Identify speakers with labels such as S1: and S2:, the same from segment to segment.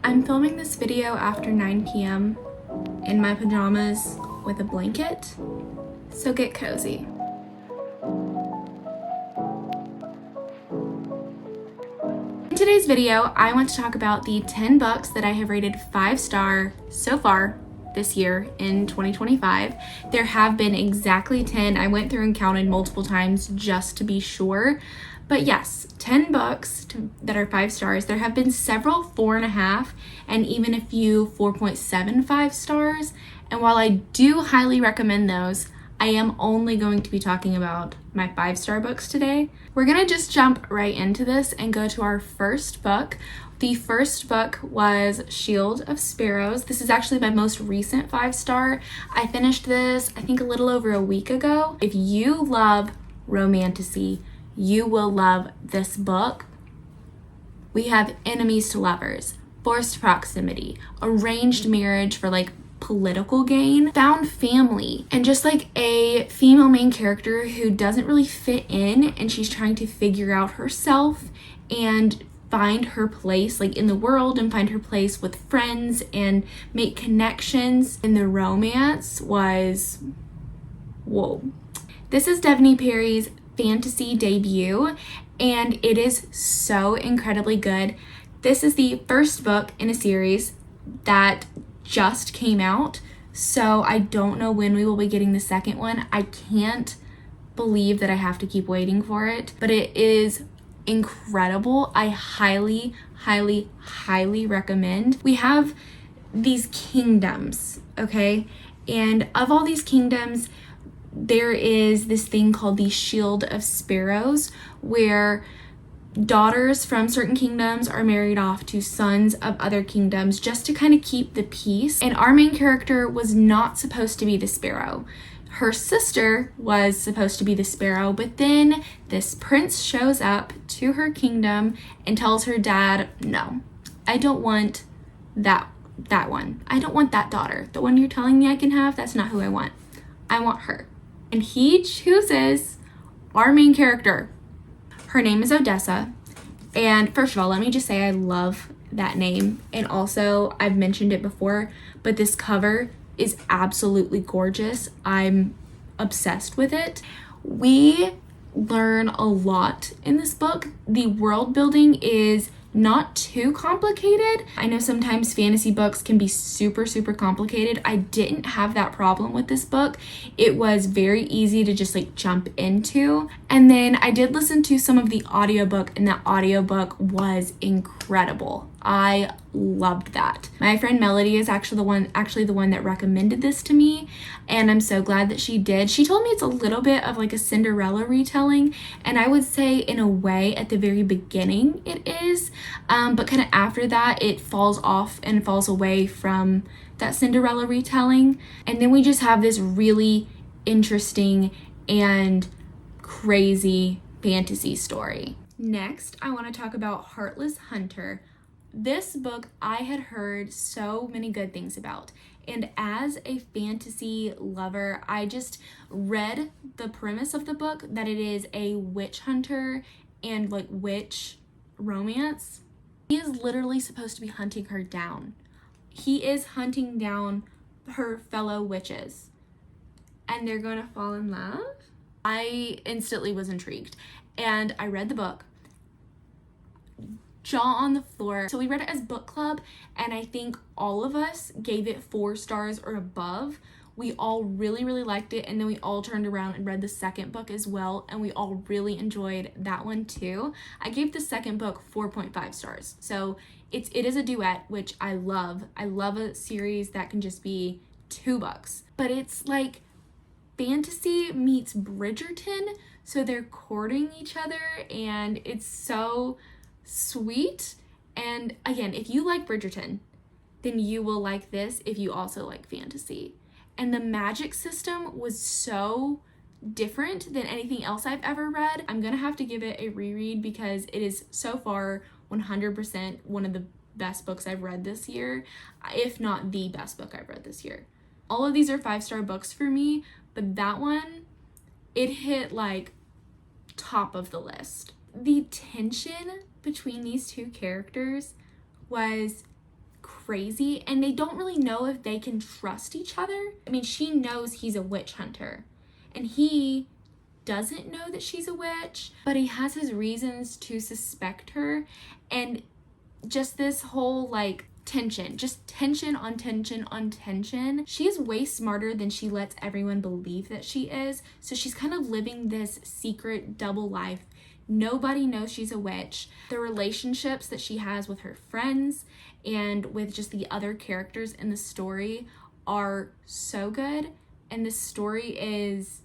S1: I'm filming this video after 9 p.m. in my pajamas with a blanket, so get cozy. In today's video, I want to talk about the 10 books that I have rated 5-star so far this year in 2025. There have been exactly 10. I went through and counted multiple times just to be sure. But yes, 10 books that are 5 stars. There have been several 4.5 and even a few 4.75 stars. And while I do highly recommend those, I am only going to be talking about my 5-star books today. We're gonna just jump right into this and go to our first book. The first book was Shield of Sparrows. This is actually my most recent 5-star. I finished this, I think, a little over a week ago. If you love romantasy, you will love this book. We have enemies to lovers, forced proximity, arranged marriage for political gain, found family, and just a female main character who doesn't really fit in and she's trying to figure out herself and find her place in the world and find her place with friends and make connections. And the romance was whoa. This is Devney Perry's fantasy debut and it is so incredibly good. This is the first book in a series that just came out, so I don't know when we will be getting the second one. I can't believe that I have to keep waiting for it, but it is incredible. I highly recommend. We have these kingdoms, okay? And of all these kingdoms, there is this thing called the Shield of Sparrows, where daughters from certain kingdoms are married off to sons of other kingdoms just to kind of keep the peace. And our main character was not supposed to be the sparrow. Her sister was supposed to be the sparrow, but then this prince shows up to her kingdom and tells her dad, no, I don't want that one. I don't want that daughter. The one you're telling me I can have, that's not who I want. I want her. And he chooses our main character. Her name is Odessa, and first of all, let me just say I love that name, and also I've mentioned it before, but this cover is absolutely gorgeous. I'm obsessed with it. We learn a lot in this book. The world building is not too complicated. I know sometimes fantasy books can be super complicated. I didn't have that problem with this book. It was very easy to just jump into. And then I did listen to some of the audiobook, and that audiobook was incredible. I loved that. My friend Melody is actually the one that recommended this to me, and I'm so glad that she did. She told me it's a little bit of a Cinderella retelling, and I would say in a way at the very beginning it is, but kind of after that it falls off and falls away from that Cinderella retelling, and then we just have this really interesting and crazy fantasy story. Next, I want to talk about Heartless Hunter. This book I had heard so many good things about, and as a fantasy lover, I just read the premise of the book that it is a witch hunter and witch romance. He is literally supposed to be hunting her down. He is hunting down her fellow witches, and they're gonna fall in love. I instantly was intrigued, and I read the book. Jaw on the floor. So we read it as book club, and I think all of us gave it 4 stars or above. We all really liked it, and then we all turned around and read the second book as well, and we all really enjoyed that one too. I gave the second book 4.5 stars. So it is a duet, which I love. I love a series that can just be 2 books, but it's fantasy meets Bridgerton, so they're courting each other, and it's so sweet. And again, if you like Bridgerton, then you will like this if you also like fantasy. And the magic system was so different than anything else I've ever read. I'm gonna have to give it a reread because it is so far 100% one of the best books I've read this year, if not the best book I've read this year. All of these are 5-star books for me, but that one, it hit top of the list. The tension between these two characters was crazy, and they don't really know if they can trust each other. I mean, she knows he's a witch hunter, and he doesn't know that she's a witch, but he has his reasons to suspect her. And just this whole like tension, just tension on tension on tension. She's way smarter than she lets everyone believe that she is. So she's kind of living this secret double life. Nobody knows she's a witch. The relationships that she has with her friends and with just the other characters in the story are so good. And this story is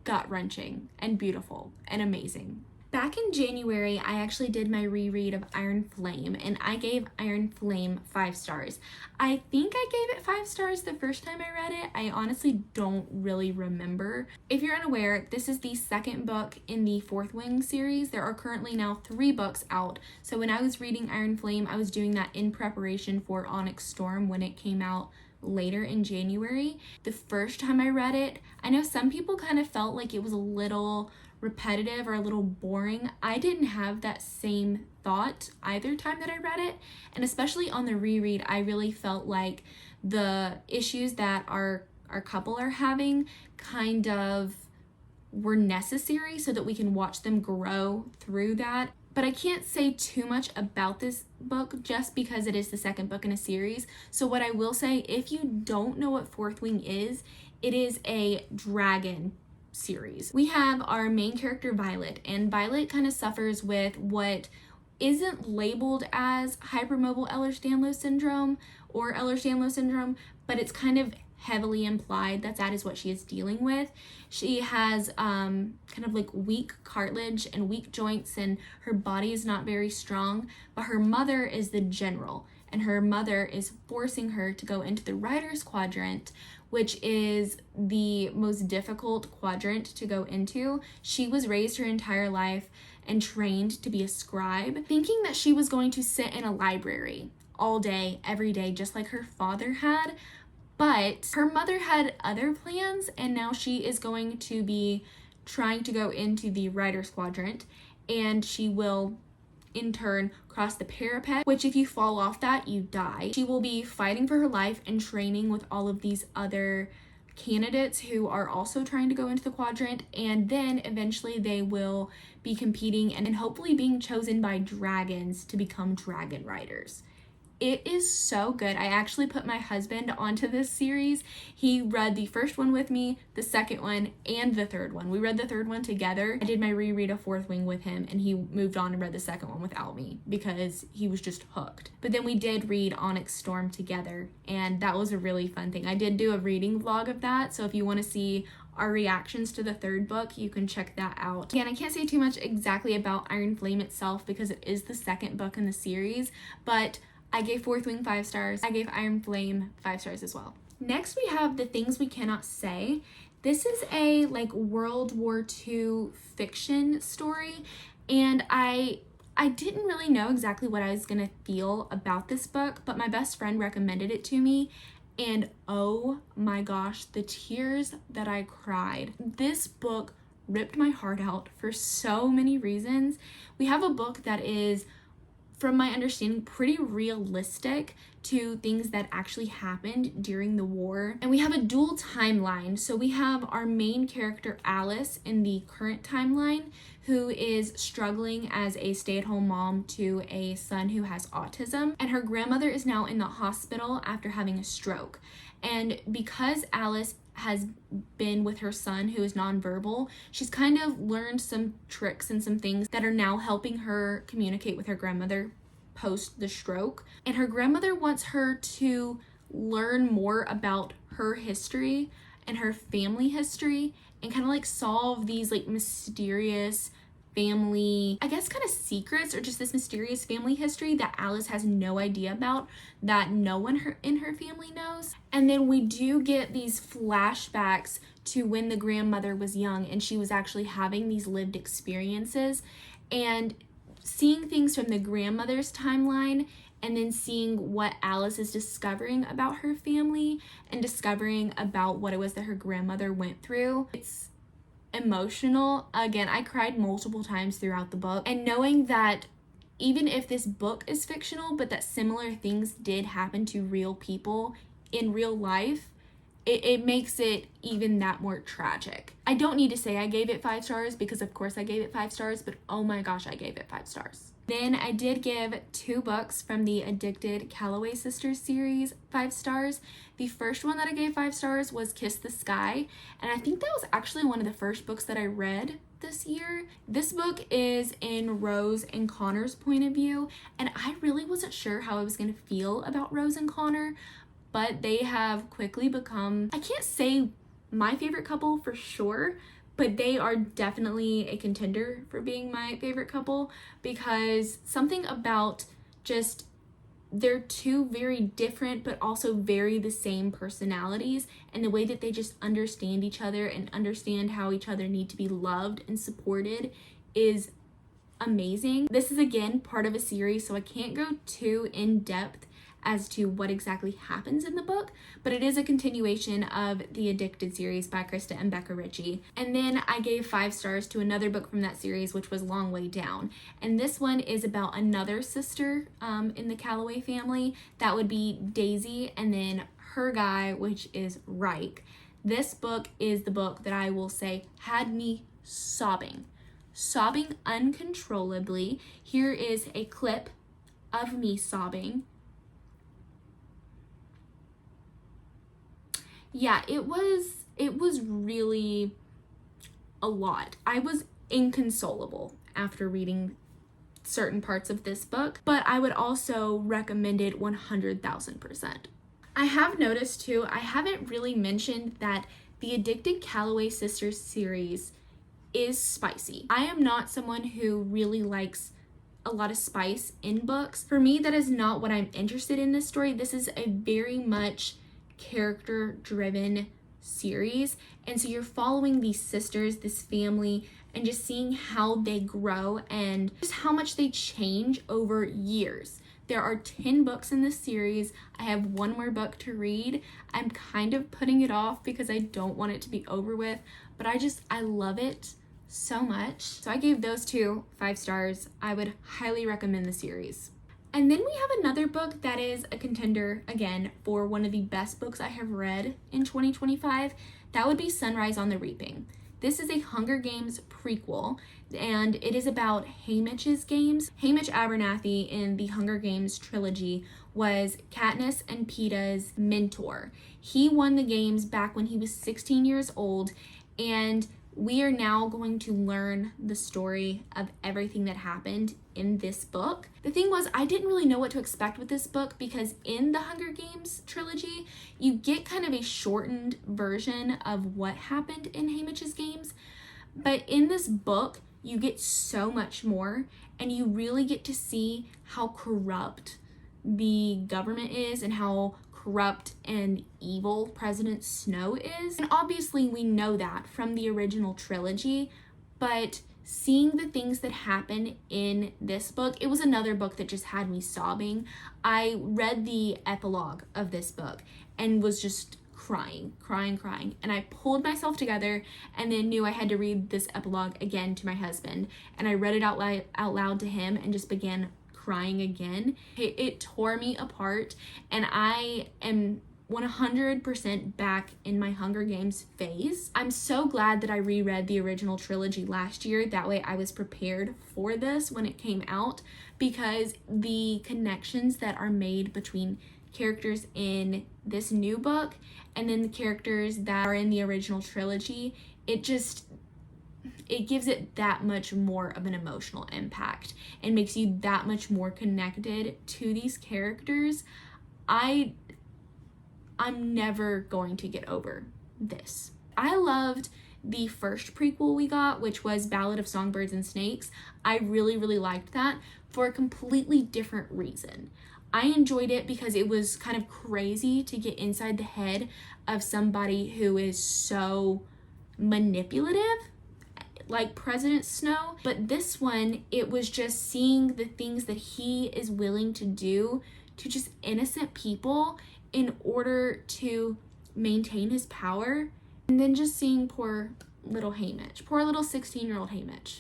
S1: gut-wrenching and beautiful and amazing. Back in January, I actually did my reread of Iron Flame, and I gave Iron Flame 5 stars. I think I gave it 5 stars the first time I read it. I honestly don't really remember. If you're unaware, this is the second book in the Fourth Wing series. There are currently now 3 books out. So when I was reading Iron Flame, I was doing that in preparation for Onyx Storm when it came out later in January. The first time I read it, I know some people kind of felt like it was a little repetitive or a little boring. I didn't have that same thought either time that I read it, and especially on the reread, I really felt like the issues that our couple are having kind of were necessary so that we can watch them grow through that. But I can't say too much about this book just because it is the second book in a series. So what I will say, if you don't know what Fourth Wing is, it is a dragon series. We have our main character Violet, and Violet kind of suffers with what isn't labeled as hypermobile Ehlers-Danlos syndrome or Ehlers-Danlos syndrome, but it's kind of heavily implied that is what she is dealing with. She has kind of like weak cartilage and weak joints, and her body is not very strong, but her mother is the general, and her mother is forcing her to go into the writer's quadrant, which is the most difficult quadrant to go into. She was raised her entire life and trained to be a scribe, thinking that she was going to sit in a library all day, every day, just like her father had. But her mother had other plans, and now she is going to be trying to go into the writer's quadrant, and she will in turn cross the parapet, which if you fall off that, you die. She will be fighting for her life and training with all of these other candidates who are also trying to go into the quadrant, and then eventually they will be competing and hopefully being chosen by dragons to become dragon riders. It is so good. I actually put my husband onto this series. He read the first one with me, the second one, and the third one. We read the third one together. I did my reread of Fourth Wing with him, and he moved on and read the second one without me because he was just hooked. But then we did read Onyx Storm together, and that was a really fun thing. I did do a reading vlog of that, so if you want to see our reactions to the third book, you can check that out. Again, I can't say too much exactly about Iron Flame itself because it is the second book in the series, but I gave Fourth Wing 5 stars. I gave Iron Flame 5 stars as well. Next, we have The Things We Cannot Say. This is a like World War II fiction story, and I didn't really know exactly what I was gonna feel about this book, but my best friend recommended it to me, and oh my gosh, the tears that I cried. This book ripped my heart out for so many reasons. We have a book that is, from my understanding, pretty realistic to things that actually happened during the war. And we have a dual timeline. So we have our main character, Alice, in the current timeline, who is struggling as a stay-at-home mom to a son who has autism. And her grandmother is now in the hospital after having a stroke. And because Alice has been with her son who is nonverbal, she's kind of learned some tricks and some things that are now helping her communicate with her grandmother post the stroke. And her grandmother wants her to learn more about her history and her family history and kind of like solve these like mysterious family, I guess, kind of secrets, or just this mysterious family history that Alice has no idea about, that no one in her family knows. And then we do get these flashbacks to when the grandmother was young and she was actually having these lived experiences and seeing things from the grandmother's timeline, and then seeing what Alice is discovering about her family and discovering about what it was that her grandmother went through. It's emotional. Again, I cried multiple times throughout the book, and knowing that even if this book is fictional, but that similar things did happen to real people in real life, it makes it even that more tragic. I don't need to say I gave it 5 stars because of course I gave it 5 stars, but oh my gosh, I gave it 5 stars. Then I did give 2 books from the Addicted Calloway Sisters series 5 stars. The first one that I gave 5 stars was Kiss the Sky, and I think that was actually one of the first books that I read this year. This book is in Rose and Connor's point of view, and I really wasn't sure how I was going to feel about Rose and Connor, but they have quickly become, I can't say my favorite couple for sure, but they are definitely a contender for being my favorite couple, because something about just, they're 2 very different but also very the same personalities, and the way that they just understand each other and understand how each other need to be loved and supported is amazing. This is again part of a series, so I can't go too in depth as to what exactly happens in the book, but it is a continuation of the Addicted series by Krista and Becca Ritchie. And then I gave 5 stars to another book from that series, which was Long Way Down. And this one is about another sister in the Calloway family. That would be Daisy, and then her guy, which is Reich. This book is the book that I will say had me sobbing uncontrollably. Here is a clip of me sobbing. Yeah, it was really a lot. I was inconsolable after reading certain parts of this book, but I would also recommend it 100,000%. I have noticed too, I haven't really mentioned that the Addicted Calloway Sisters series is spicy. I am not someone who really likes a lot of spice in books. For me, that is not what I'm interested in this story. This is a very much character driven series, and so you're following these sisters, this family, and just seeing how they grow and just how much they change over years. There are 10 books in this series. I have 1 more book to read. I'm kind of putting it off because I don't want it to be over with, but I love it so much. So I gave those 2 5 stars. I would highly recommend the series. And then we have another book that is a contender, again, for one of the best books I have read in 2025. That would be Sunrise on the Reaping. This is a Hunger Games prequel, and it is about Haymitch's games. Haymitch Abernathy in the Hunger Games trilogy was Katniss and Peeta's mentor. He won the games back when he was 16 years old, and we are now going to learn the story of everything that happened in this book. The thing was, I didn't really know what to expect with this book because in the Hunger Games trilogy, you get kind of a shortened version of what happened in Haymitch's games. But in this book, you get so much more, and you really get to see how corrupt the government is and how corrupt and evil President Snow is. And obviously we know that from the original trilogy, but seeing the things that happen in this book, it was another book that just had me sobbing. I read the epilogue of this book and was just crying. And I pulled myself together and then knew I had to read this epilogue again to my husband. And I read it out loud to him and just began crying again. It tore me apart, and I am 100% back in my Hunger Games phase. I'm so glad that I reread the original trilogy last year. That way I was prepared for this when it came out, because the connections that are made between characters in this new book and then the characters that are in the original trilogy, it gives it that much more of an emotional impact and makes you that much more connected to these characters. I'm never going to get over this. I loved the first prequel we got, which was Ballad of Songbirds and Snakes. I really liked that for a completely different reason. I enjoyed it because it was kind of crazy to get inside the head of somebody who is so manipulative, like President Snow. But this one, it was just seeing the things that he is willing to do to just innocent people in order to maintain his power. And then just seeing poor little Haymitch, poor little 16-year-old Haymitch.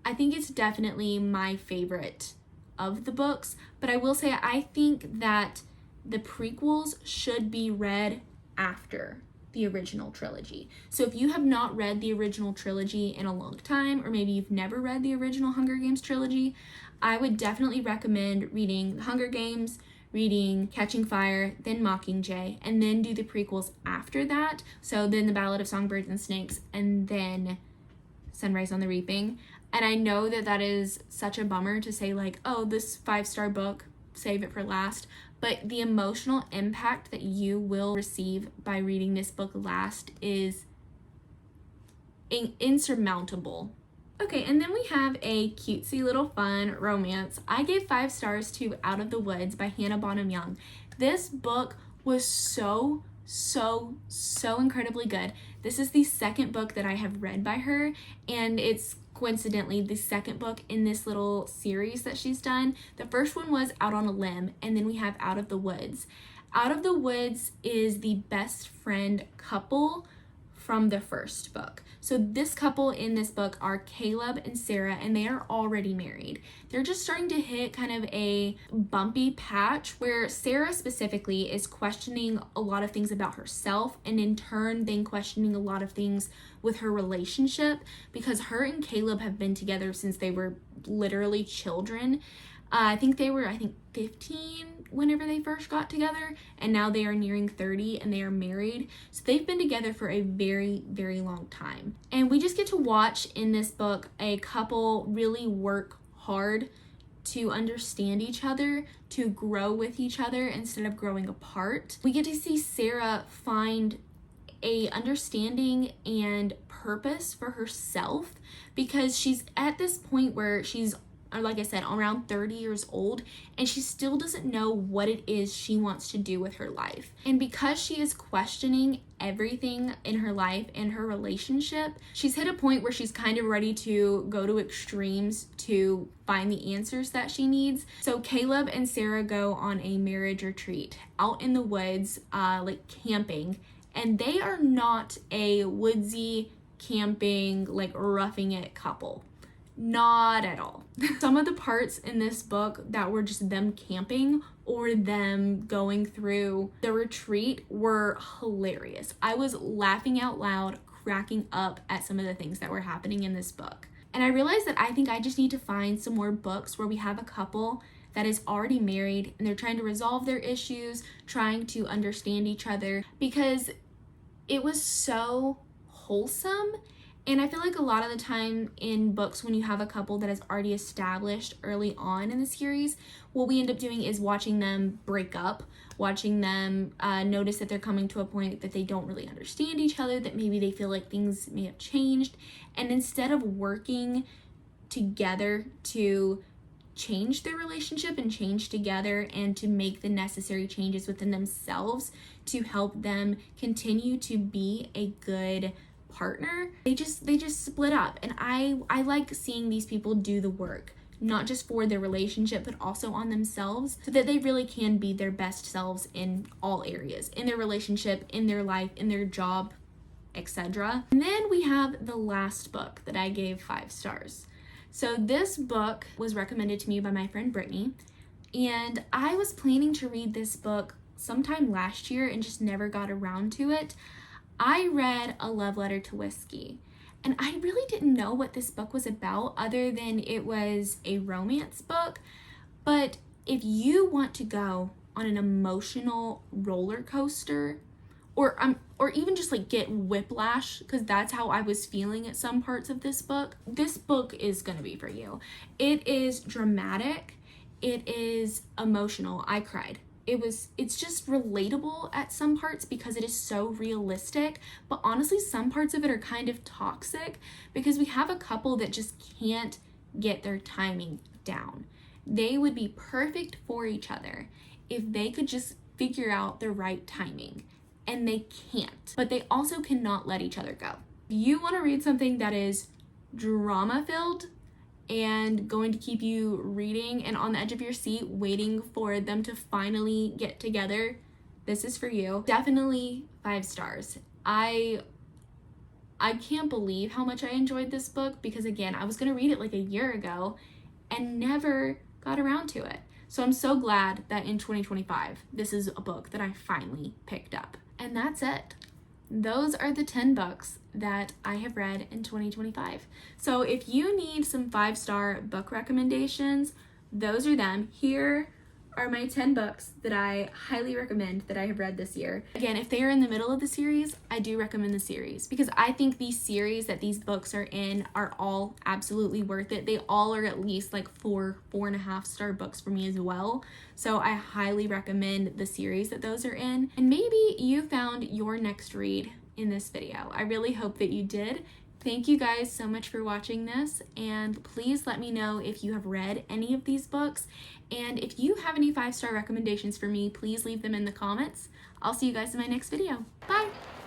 S1: I think it's definitely my favorite of the books, but I will say I think that the prequels should be read after the original trilogy. So if you have not read the original trilogy in a long time, or maybe you've never read the original Hunger Games trilogy, I would definitely recommend reading The Hunger Games, reading Catching Fire, then Mockingjay, and then do the prequels after that. So then The Ballad of Songbirds and Snakes, and then Sunrise on the Reaping. And I know that that is such a bummer to say, like, oh, this 5-star book, save it for last. But the emotional impact that you will receive by reading this book last is insurmountable. Okay, and then we have a cutesy little fun romance. I gave 5 stars to Out of the Woods by Hannah Bonham Young. This book was so incredibly good. This is the second book that I have read by her, and it's coincidentally the second book in this little series that she's done. The first one was Out on a Limb, and then we have Out of the Woods. Out of the Woods is the best friend couple from the first book. So this couple in this book are Caleb and Sarah, and they are already married. They're just starting to hit kind of a bumpy patch where Sarah specifically is questioning a lot of things about herself, and in turn then questioning a lot of things with her relationship, because her and Caleb have been together since they were literally children. I think they were 15 whenever they first got together, and now they are nearing 30 and they are married. So they've been together for a very long time. And we just get to watch in this book a couple really work hard to understand each other, to grow with each other instead of growing apart. We get to see Sarah find a understanding and purpose for herself, because she's at this point where she's, like I said, around 30 years old, and she still doesn't know what it is she wants to do with her life. And because she is questioning everything in her life and her relationship, she's hit a point where she's kind of ready to go to extremes to find the answers that she needs. So Caleb and Sarah go on a marriage retreat out in the woods, like camping, and they are not a woodsy camping, like roughing it couple. Not at all. Some of the parts in this book that were just them camping or them going through the retreat were hilarious. I was laughing out loud, cracking up at some of the things that were happening in this book. And I realized that I think I just need to find some more books where we have a couple that is already married and they're trying to resolve their issues, trying to understand each other, because it was so wholesome. And I feel like a lot of the time in books, when you have a couple that is already established early on in the series, what we end up doing is watching them break up, watching them notice that they're coming to a point that they don't really understand each other, that maybe they feel like things may have changed. And instead of working together to change their relationship and change together and to make the necessary changes within themselves to help them continue to be a good partner, they just split up. And I like seeing these people do the work, not just for their relationship but also on themselves, so that they really can be their best selves in all areas, in their relationship, in their life, in their job, etc. And then we have the last book that I gave 5 stars. So this book was recommended to me by my friend Brittany, and I was planning to read this book sometime last year and just never got around to it. I read A Love Letter to Whiskey, and I really didn't know what this book was about other than it was a romance book. But if you want to go on an emotional roller coaster, or even just like get whiplash, because that's how I was feeling at some parts of this book is going to be for you. It is dramatic. It is emotional. I cried. It's just relatable at some parts because it is so realistic, but honestly some parts of it are kind of toxic, because we have a couple that just can't get their timing down. They would be perfect for each other if they could just figure out the right timing, and they can't. But they also cannot let each other go. If you want to read something that is drama filled and going to keep you reading and on the edge of your seat waiting for them to finally get together, this is for you. Definitely 5 stars. I can't believe how much I enjoyed this book, because again, I was going to read it like a year ago and never got around to it. So I'm so glad that in 2025, this is a book that I finally picked up. And that's it. Those are the 10 books that I have read in 2025. So if you need some 5-star book recommendations, those are them. Here are my 10 books that I highly recommend that I have read this year. Again, if they are in the middle of the series, I do recommend the series because I think these series that these books are in are all absolutely worth it. They all are at least like 4.5 star books for me as well. So I highly recommend the series that those are in. And maybe you found your next read in this video. I really hope that you did. Thank you guys so much for watching this, and please let me know if you have read any of these books, and if you have any 5-star recommendations for me, please leave them in the comments. I'll see you guys in my next video. Bye!